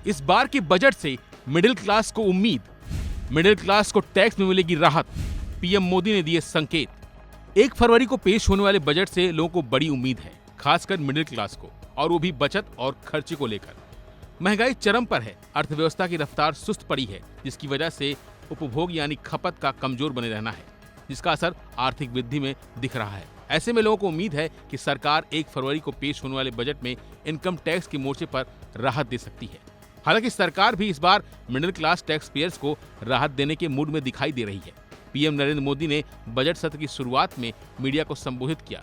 इस बार के बजट से मिडिल क्लास को उम्मीद, मिडिल क्लास को टैक्स में मिलेगी राहत। पीएम मोदी ने दिए संकेत। 1 फरवरी को पेश होने वाले बजट से लोगों को बड़ी उम्मीद है, खासकर मिडिल क्लास को, और वो भी बचत और खर्चे को लेकर। महंगाई चरम पर है, अर्थव्यवस्था की रफ्तार सुस्त पड़ी है, जिसकी वजह से उपभोग यानी खपत का कमजोर बने रहना है, जिसका असर आर्थिक वृद्धि में दिख रहा है। ऐसे में लोगों को उम्मीद है कि सरकार 1 फरवरी को पेश होने वाले बजट में इनकम टैक्स के मोर्चे पर राहत दे सकती है। हालांकि सरकार भी इस बार मिडिल क्लास टैक्स पेयर्स को राहत देने के मूड में दिखाई दे रही है। पीएम नरेंद्र मोदी ने बजट सत्र की शुरुआत में मीडिया को संबोधित किया।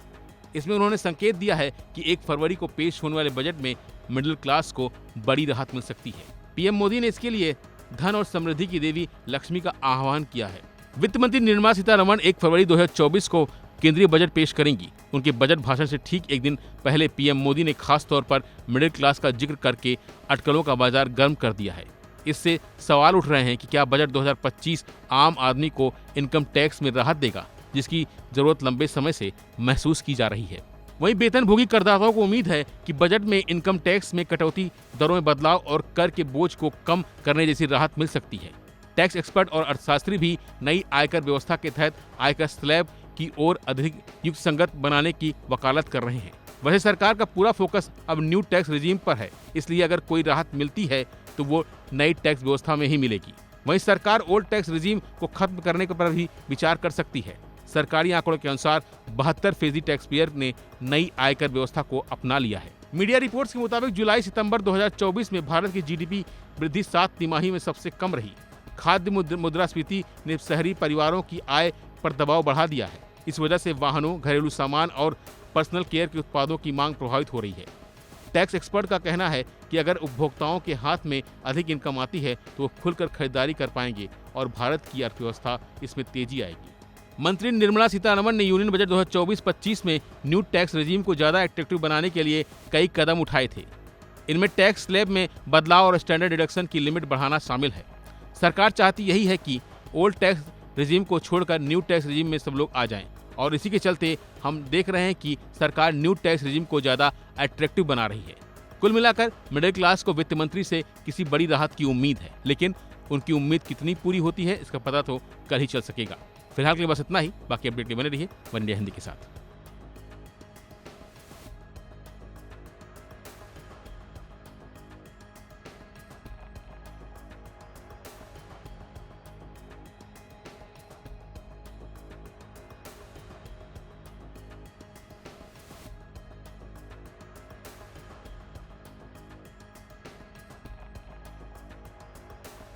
इसमें उन्होंने संकेत दिया है कि 1 फरवरी को पेश होने वाले बजट में मिडिल क्लास को बड़ी राहत मिल सकती है। पीएम मोदी ने इसके लिए धन और समृद्धि की देवी लक्ष्मी का आह्वान किया है। वित्त मंत्री निर्मला सीतारमण 1 फरवरी 2024 को केंद्रीय बजट पेश करेंगी। उनके बजट भाषण से ठीक एक दिन पहले पीएम मोदी ने खास तौर पर मिडिल क्लास का जिक्र करके अटकलों का बाजार गर्म कर दिया है। इससे सवाल उठ रहे हैं कि क्या बजट 2025 आम आदमी को इनकम टैक्स में राहत देगा, जिसकी जरूरत लंबे समय से महसूस की जा रही है। वहीं वेतनभोगी करदाताओं को उम्मीद है कि बजट में इनकम टैक्स में कटौती, दरों में बदलाव और कर के बोझ को कम करने जैसी राहत मिल सकती है। टैक्स एक्सपर्ट और अर्थशास्त्री भी नई आयकर व्यवस्था के तहत आयकर स्लैब की ओर अधिक युक्तसंगत बनाने की वकालत कर रहे हैं। वैसे सरकार का पूरा फोकस अब न्यू टैक्स रिजीम पर है, इसलिए अगर कोई राहत मिलती है तो वो नई टैक्स व्यवस्था में ही मिलेगी। वहीं सरकार ओल्ड टैक्स रिजीम को खत्म करने पर भी विचार कर सकती है। सरकारी आंकड़ों के अनुसार 72% टैक्स पेयर ने नई आयकर व्यवस्था को अपना लिया है। मीडिया रिपोर्ट्स के मुताबिक जुलाई-सितंबर 2024 में भारत की जीडीपी वृद्धि 7 तिमाही में सबसे कम रही। खाद्य मुद्रास्फीति ने शहरी परिवारों की आय पर दबाव बढ़ा दिया है। इस वजह से वाहनों, घरेलू सामान और पर्सनल केयर के उत्पादों की मांग प्रभावित हो रही है। टैक्स एक्सपर्ट का कहना है कि अगर उपभोक्ताओं के हाथ में अधिक इनकम आती है तो वो खुलकर खरीदारी कर पाएंगे और भारत की अर्थव्यवस्था इसमें तेजी आएगी। मंत्री निर्मला सीतारमण ने यूनियन बजट 2024-25 में न्यू टैक्स रेजिम को ज्यादा एट्रैक्टिव बनाने के लिए कई कदम उठाए थे। इनमें टैक्स स्लैब में बदलाव और स्टैंडर्ड डिडक्शन की लिमिट बढ़ाना शामिल है। सरकार चाहती यही है कि ओल्ड टैक्स रेजिम को छोड़कर न्यू टैक्स रेजिम में सब लोग आ जाएं, और इसी के चलते हम देख रहे हैं कि सरकार न्यू टैक्स रेजिम को ज्यादा अट्रैक्टिव बना रही है। कुल मिलाकर मिडिल क्लास को वित्त मंत्री से किसी बड़ी राहत की उम्मीद है, लेकिन उनकी उम्मीद कितनी पूरी होती है इसका पता तो कल ही चल सकेगा। फिलहाल के लिए बस इतना ही। बाकी अपडेट के बने रहिए वन इंडिया हिंदी के साथ।